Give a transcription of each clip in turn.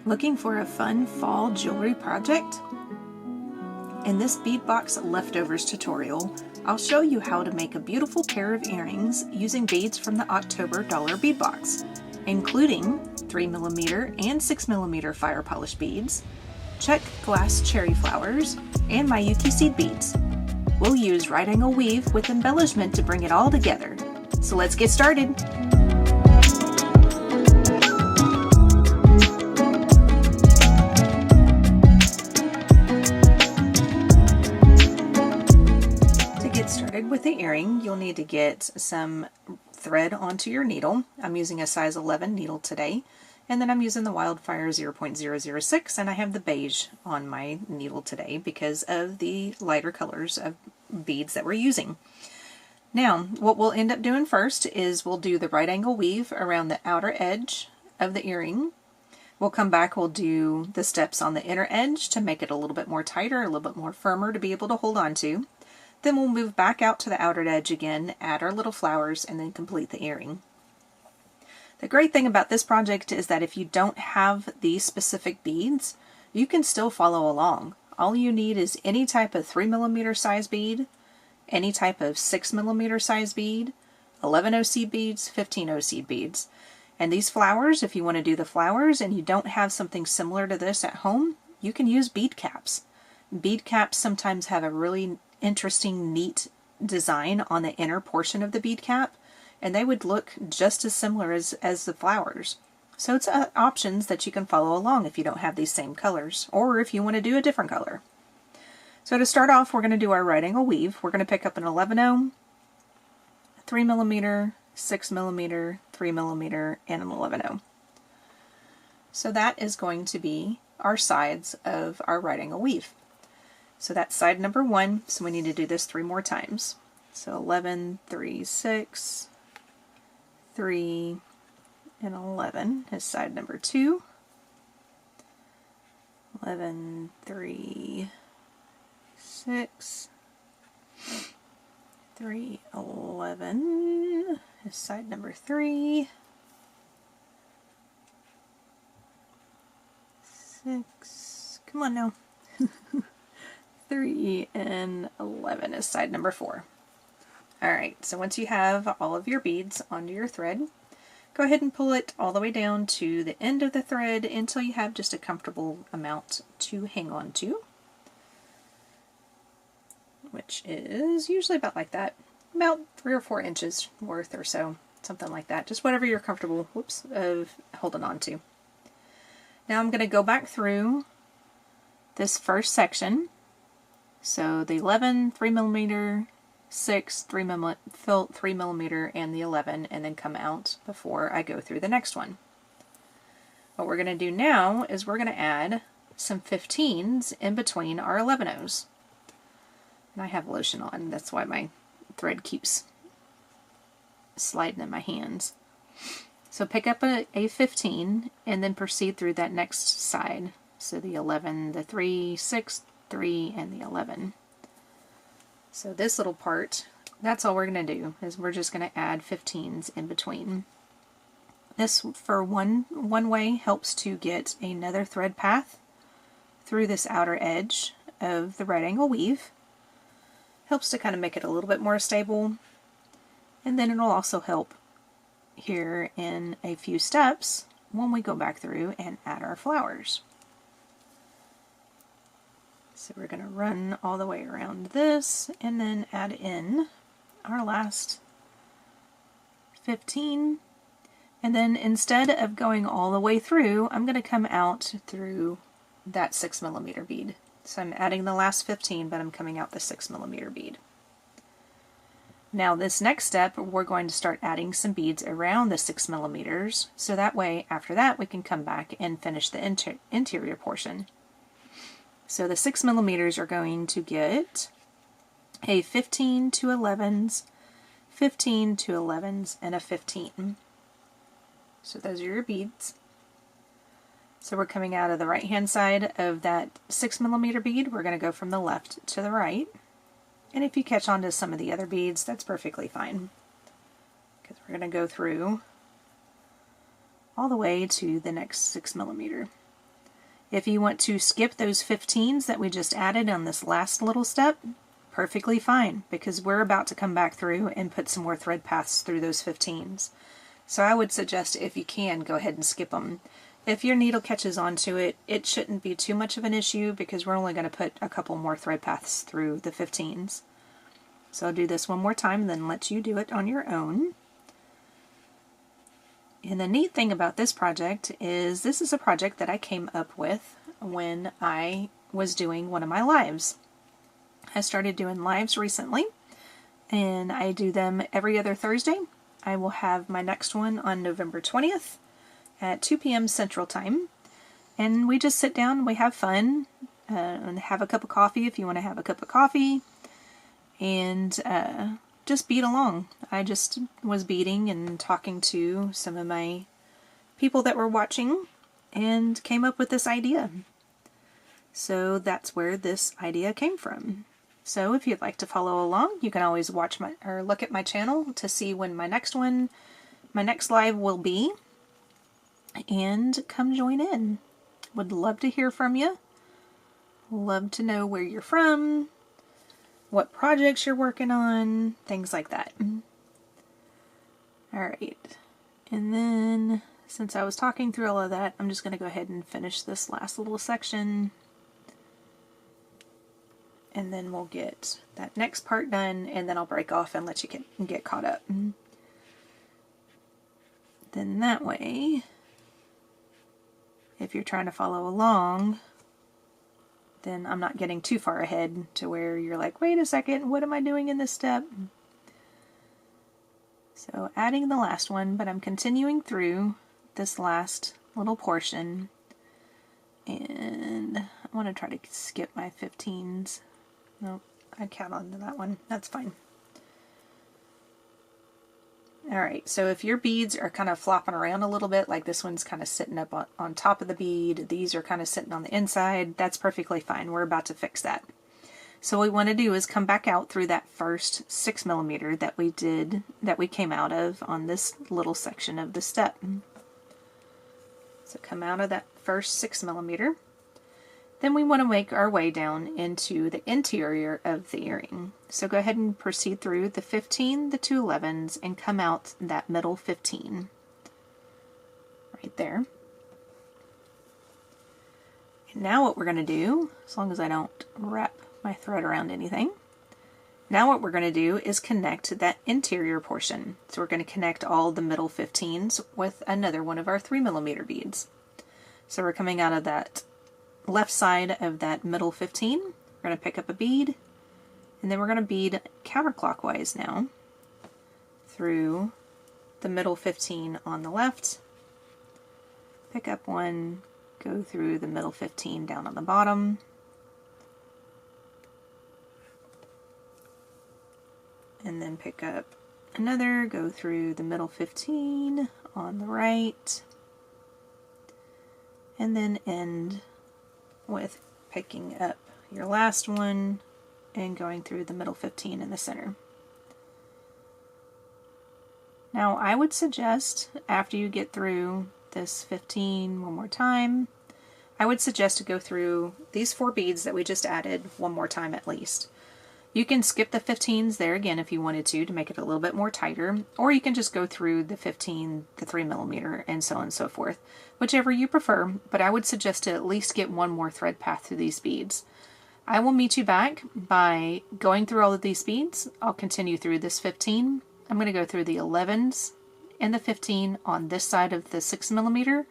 Looking for a fun fall jewelry project? In this Bead Box Leftovers tutorial, I'll show you how to make a beautiful pair of earrings using beads from the October Dollar Bead Box, including 3mm and 6mm fire polish beads, Czech glass cherry flowers, and Miyuki seed beads. We'll use right angle weave with embellishment to bring it all together. So let's get started! With the earring, you'll need to get some thread onto your needle. I'm using a size 11 needle today, and then I'm using the Wildfire 0.006, and I have the beige on my needle today because of the lighter colors of beads that we're using. Now, what we'll end up doing first is we'll do the right angle weave around the outer edge of the earring. We'll come back, we'll do the steps on the inner edge to make it a little bit more tighter, a little bit more firmer to be able to hold on to. Then we'll move back out to the outer edge again, add our little flowers, and then complete the earring. The great thing about this project is that if you don't have these specific beads, you can still follow along. All you need is any type of 3mm size bead, any type of 6mm size bead, 11 OC beads, 15 OC beads. And these flowers, if you want to do the flowers and you don't have something similar to this at home, you can use bead caps. Bead caps sometimes have a really interesting, neat design on the inner portion of the bead cap, and they would look just as similar as the flowers. So it's options that you can follow along if you don't have these same colors, or if you want to do a different color. So to start off, we're going to do our right angle weave. We're going to pick up an 11-0, 3mm, 6mm, 3mm, and an 11-0. So that is going to be our sides of our right angle weave. So that's side number 1, so we need to do this 3 more times. So 11, 3, 6, 3, and 11 is side number 2. 11, 3, 6, 3, 11 is side number 3. 6, come on now. 3 and 11 is side number 4. Alright, so once you have all of your beads onto your thread, go ahead and pull it all the way down to the end of the thread until you have just a comfortable amount to hang on to, which is usually about like that, about 3 or 4 inches worth or so, something like that, just whatever you're comfortable of holding on to. Now I'm going to go back through this first section. So the 11, 3mm, 6, 3mm, and the 11, and then come out before I go through the next one. What we're going to do now is we're going to add some 15s in between our 11-0s. And I have lotion on, that's why my thread keeps sliding in my hands. So pick up a 15 and then proceed through that next side. So the 11, the 3, 6, 3, and the 11. So this little part, that's all we're going to do, is we're just going to add 15s in between. This, for one way, helps to get another thread path through this outer edge of the right angle weave. Helps to kind of make it a little bit more stable, and then it'll also help here in a few steps when we go back through and add our flowers. So we're going to run all the way around this and then add in our last 15. And then instead of going all the way through, I'm going to come out through that 6mm bead. So I'm adding the last 15, but I'm coming out the 6mm bead. Now this next step, we're going to start adding some beads around the 6mm, so that way after that we can come back and finish the interior portion. So the 6mm are going to get a 15 to 11s, 15 to 11s, and a 15. So those are your beads. So we're coming out of the right hand side of that 6mm bead. We're going to go from the left to the right. And if you catch on to some of the other beads, that's perfectly fine, because we're going to go through all the way to the next 6mm. If you want to skip those 15s that we just added on this last little step, perfectly fine, because we're about to come back through and put some more thread paths through those 15s. So I would suggest, if you can, go ahead and skip them. If your needle catches onto it, it shouldn't be too much of an issue because we're only going to put a couple more thread paths through the 15s. So I'll do this one more time and then let you do it on your own. And the neat thing about this project is this is a project that I came up with when I was doing one of my lives. I started doing lives recently, and I do them every other Thursday. I will have my next one on November 20th at 2 p.m. Central Time. And we just sit down, we have fun, and have a cup of coffee if you want to have a cup of coffee, and just bead along. I just was beading and talking to some of my people that were watching and came up with this idea. So that's where this idea came from. So if you'd like to follow along, you can always watch or look at my channel to see when my next live will be, and come join in. Would love to hear from you. Love to know where you're from, what projects you're working on, things like that. Alright, and then since I was talking through all of that, I'm just going to go ahead and finish this last little section. And then we'll get that next part done, and then I'll break off and let you get caught up. Then that way, if you're trying to follow along, then I'm not getting too far ahead to where you're like, wait a second, what am I doing in this step? So adding the last one, but I'm continuing through this last little portion, and I want to try to skip my 15s. Nope, I count on that one. That's fine. Alright, so if your beads are kind of flopping around a little bit, like this one's kind of sitting up on top of the bead, these are kind of sitting on the inside, that's perfectly fine. We're about to fix that. So what we want to do is come back out through that first 6mm that we came out of on this little section of the step. So come out of that first 6mm. Then we want to make our way down into the interior of the earring. So go ahead and proceed through the 15, the 2 11s, and come out that middle 15. Right there. And now what we're going to do, as long as I don't wrap my thread around anything, now what we're going to do is connect that interior portion. So we're going to connect all the middle 15s with another one of our 3mm beads. So we're coming out of that left side of that middle 15, we're going to pick up a bead, and then we're going to bead counterclockwise now through the middle 15 on the left, pick up one, go through the middle 15 down on the bottom, and then pick up another, go through the middle 15 on the right, and then end with picking up your last one and going through the middle 15 in the center. Now I would suggest, after you get through this 15 one more time, I would suggest to go through these 4 beads that we just added one more time at least. You can skip the 15s there again if you wanted to make it a little bit more tighter, or you can just go through the 15, the 3mm, and so on and so forth, whichever you prefer, but I would suggest to at least get one more thread path through these beads. I will meet you back by going through all of these beads. I'll continue through this 15. I'm going to go through the 11s and the 15 on this side of the 6mm,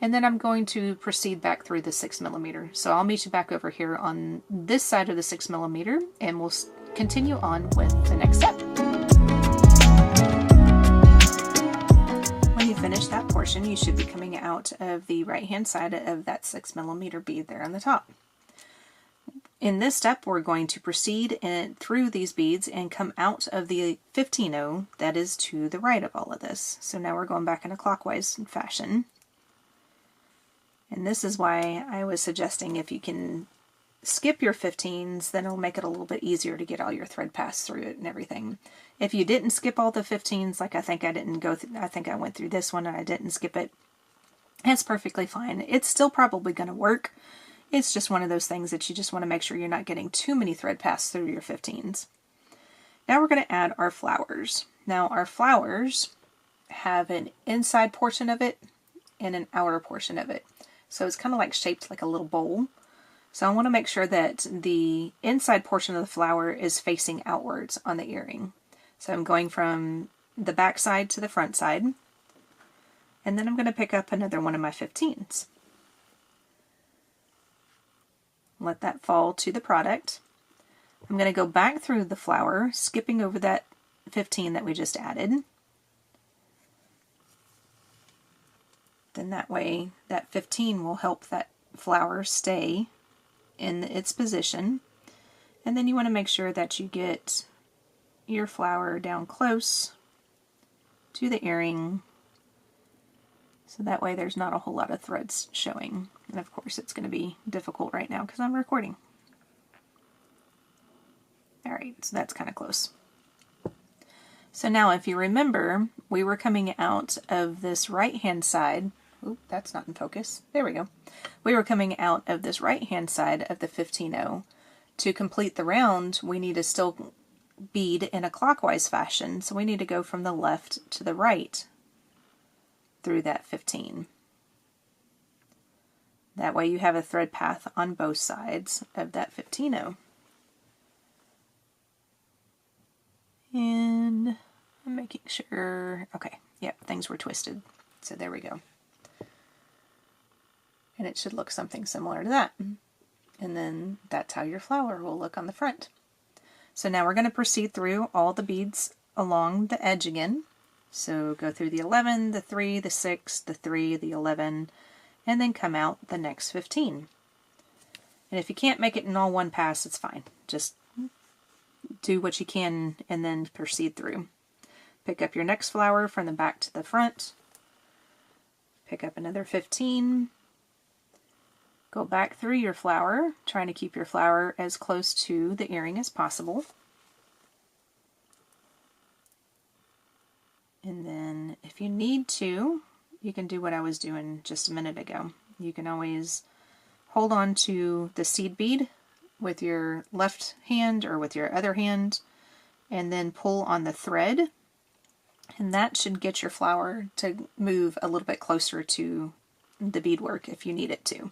and then I'm going to proceed back through the 6mm. So I'll meet you back over here on this side of the 6mm, and we'll continue on with the next step. When you finish that portion, you should be coming out of the right hand side of that 6mm bead there on the top. In this step, we're going to proceed through these beads and come out of the 15-0 that is to the right of all of this. So now we're going back in a clockwise fashion. And this is why I was suggesting if you can skip your 15s, then it'll make it a little bit easier to get all your thread paths through it and everything. If you didn't skip all the 15s, like I think I didn't go through, I think I went through this one and I didn't skip it, That's perfectly fine. It's still probably going to work. It's just one of those things that you just want to make sure you're not getting too many thread pass through your 15s. Now we're going to add our flowers. Now our flowers have an inside portion of it and an outer portion of it. So it's kind of like shaped like a little bowl. So I want to make sure that the inside portion of the flower is facing outwards on the earring. So I'm going from the back side to the front side. And then I'm going to pick up another one of my 15s. Let that fall to the product. I'm going to go back through the flower, skipping over that 15 that we just added. Then that way, that 15 will help that flower stay in its position. And then you want to make sure that you get your flower down close to the earring, so that way there's not a whole lot of threads showing. And of course it's going to be difficult right now because I'm recording. Alright, so that's kind of close. So now if you remember, we were coming out of this right hand side. Oop, that's not in focus. There we go. We were coming out of this right hand side of the 15-0. To complete the round, we need to still bead in a clockwise fashion, so we need to go from the left to the right through that 15. That way you have a thread path on both sides of that 15-0. And I'm making sure, okay, yep, things were twisted. So there we go. And it should look something similar to that. And then that's how your flower will look on the front. So now we're going to proceed through all the beads along the edge again. So go through the 11, the 3, the 6, the 3, the 11, and then come out the next 15. And if you can't make it in all one pass, it's fine. Just do what you can and then proceed through. Pick up your next flower from the back to the front. Pick up another 15. Go back through your flower, trying to keep your flower as close to the earring as possible. And then if you need to, you can do what I was doing just a minute ago. You can always hold on to the seed bead with your left hand or with your other hand and then pull on the thread, and that should get your flower to move a little bit closer to the beadwork if you need it to.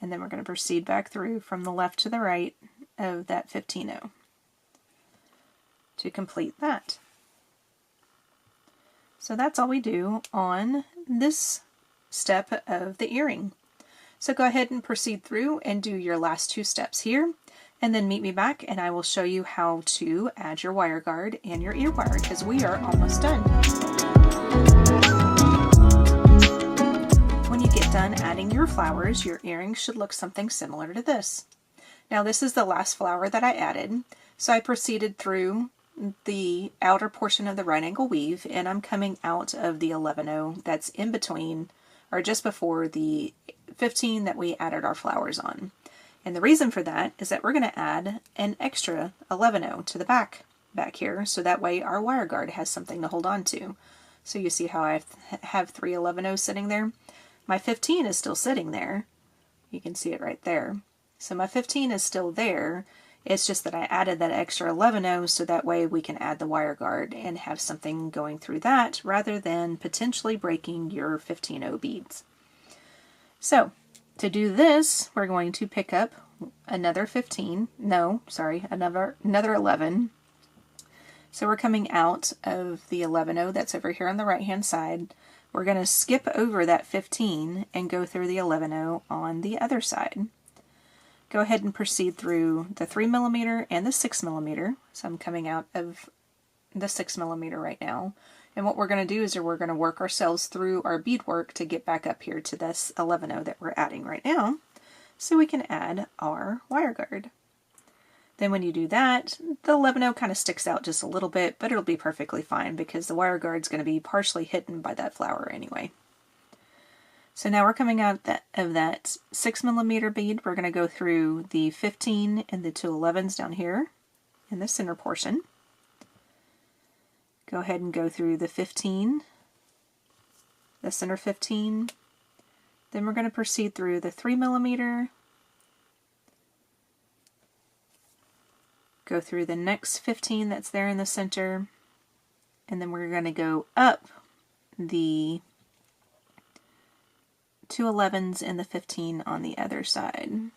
And then we're going to proceed back through from the left to the right of that 15-0 to complete that. So that's all we do on this step of the earring. So go ahead and proceed through and do your last 2 steps here, and then meet me back and I will show you how to add your wire guard and your ear wire, because we are almost done. When you get done adding your flowers, your earring should look something similar to this. Now this is the last flower that I added, so I proceeded through the outer portion of the right angle weave, and I'm coming out of the 11-0 that's in between, or just before the 15 that we added our flowers on. And the reason for that is that we're going to add an extra 11-0 to the back here, so that way our wire guard has something to hold on to. So you see how I have 3 11-0s sitting there? My 15 is still sitting there. You can see it right there. So my 15 is still there. It's just that I added that extra 11-0 so that way we can add the wire guard and have something going through that rather than potentially breaking your 15-0 beads. So to do this, we're going to pick up another 15. No, sorry, another 11. So we're coming out of the 11-0 that's over here on the right hand side. We're going to skip over that 15 and go through the 11-0 on the other side. Go ahead and proceed through the 3mm and the 6mm. So I'm coming out of the 6mm right now. And what we're going to do is we're going to work ourselves through our beadwork to get back up here to this 11-0 that we're adding right now, so we can add our wire guard. Then when you do that, the 11-0 kind of sticks out just a little bit, but it'll be perfectly fine because the wire guard's going to be partially hidden by that flower anyway. So now we're coming out of that 6mm bead. We're going to go through the 15 and the 2 11s down here in the center portion. Go ahead and go through the 15 the center 15. Then we're going to proceed through the 3mm, go through the next 15 that's there in the center, and then we're going to go up the 2 11s and the 15 on the other side.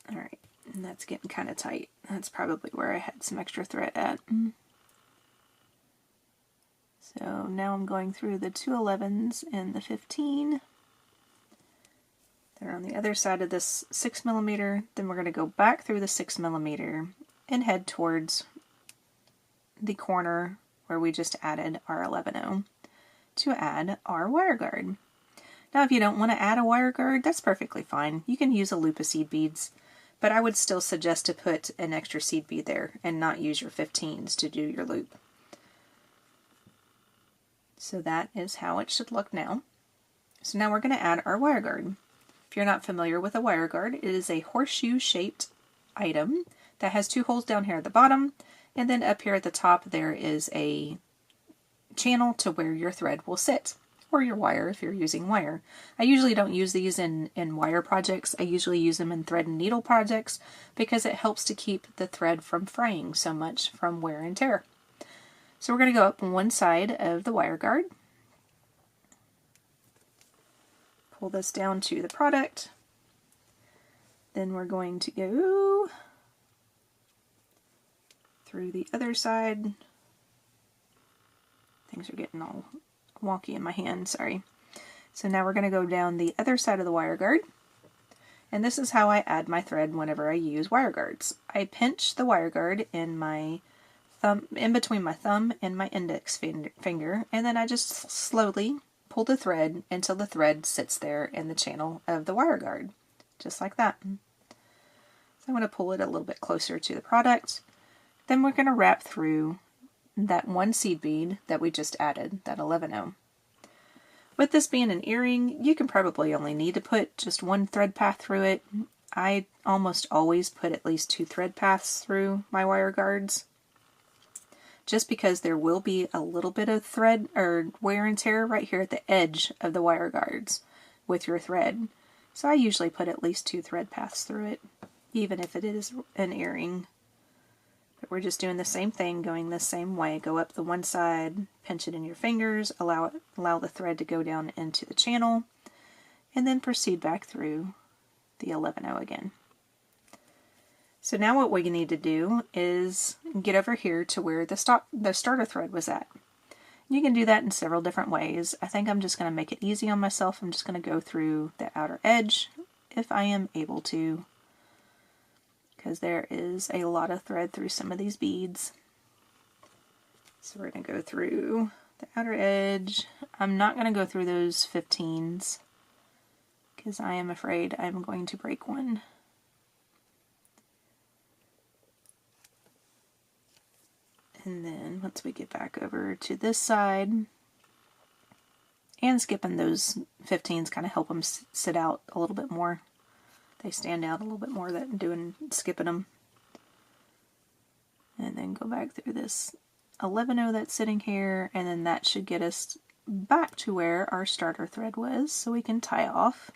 Alright, and that's getting kind of tight. That's probably where I had some extra thread at. So now I'm going through the 2 11s and the 15. They're on the other side of this 6mm. Then we're going to go back through the 6mm and head towards the corner where we just added our 11-0 to add our wire guard. Now if you don't want to add a wire guard, that's perfectly fine. You can use a loop of seed beads, but I would still suggest to put an extra seed bead there and not use your 15s to do your loop. So that is how it should look now. So now we're going to add our wire guard. If you're not familiar with a wire guard, it is a horseshoe shaped item that has 2 holes down here at the bottom, and then up here at the top there is a channel to where your thread will sit, or your wire if you're using wire. I usually don't use these in wire projects. I usually use them in thread and needle projects because it helps to keep the thread from fraying so much from wear and tear. So we're going to go up one side of the wire guard, pull this down to the product, then we're going to go through the other side. Things are getting all wonky in my hand, sorry. So now we're going to go down the other side of the wire guard, and this is how I add my thread whenever I use wire guards. I pinch the wire guard in my thumb, in between my thumb and my index finger, and then I just slowly pull the thread until the thread sits there in the channel of the wire guard, just like that. So I'm going to pull it a little bit closer to the product. Then we're going to wrap through that one seed bead that we just added, that 11-0. With this being an earring, you can probably only need to put just one thread path through it. I almost always put at least 2 thread paths through my wire guards, just because there will be a little bit of thread or wear and tear right here at the edge of the wire guards with your thread. So I usually put at least 2 thread paths through it, even if it is an earring. But we're just doing the same thing, going the same way. Go up the one side, pinch it in your fingers, allow the thread to go down into the channel, and then proceed back through the 11-0 again. So now what we need to do is get over here to where the starter thread was at. You can do that in several different ways. I think I'm just going to make it easy on myself. I'm just going to go through the outer edge if I am able to, because there is a lot of thread through some of these beads. So we're going to go through the outer edge. I'm not going to go through those 15s because I am afraid I'm going to break one. And then once we get back over to this side, and skipping those 15s kind of help them sit out a little bit more. They stand out a little bit more than skipping them. And then go back through this 11-0 that's sitting here, and then that should get us back to where our starter thread was, so we can tie off.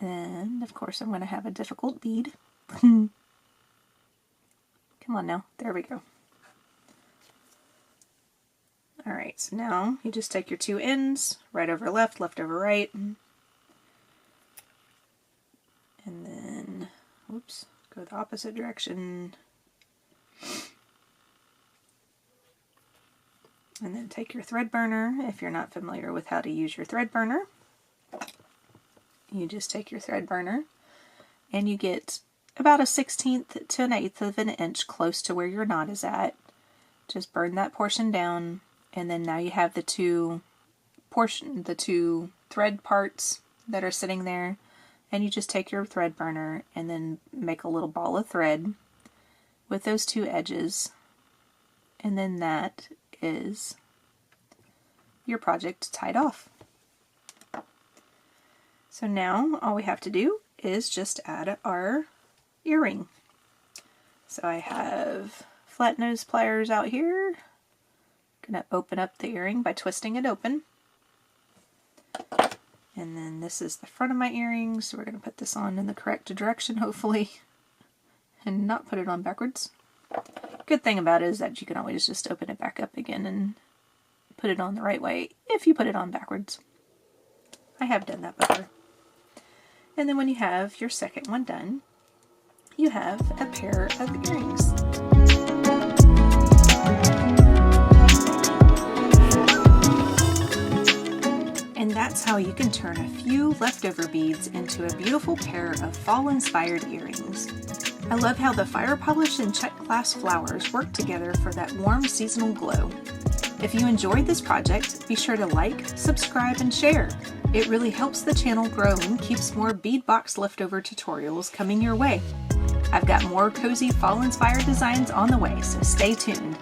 And of course I'm going to have a difficult bead. Come on now, there we go. Alright, so now you just take your 2 ends, right over left, left over right, and then, whoops, go the opposite direction. And then take your thread burner. If you're not familiar with how to use your thread burner, you just take your thread burner and you get about a 1/16 to an 1/8 of an inch close to where your knot is at. Just burn that portion down, and then now you have the two thread parts that are sitting there, and you just take your thread burner and then make a little ball of thread with those 2 edges, and then that is your project tied off. So now all we have to do is just add our earring. So I have flat nose pliers out here. Gonna open up the earring by twisting it open. And then this is the front of my earring, so we're gonna put this on in the correct direction, hopefully, and not put it on backwards. Good thing about it is that you can always just open it back up again and put it on the right way if you put it on backwards. I have done that before. And then when you have your second one done, you have a pair of earrings. And that's how you can turn a few leftover beads into a beautiful pair of fall-inspired earrings. I love how the fire polish and Czech glass flowers work together for that warm seasonal glow. If you enjoyed this project, be sure to like, subscribe, and share. It really helps the channel grow and keeps more bead box leftover tutorials coming your way. I've got more cozy fall-inspired designs on the way, so stay tuned.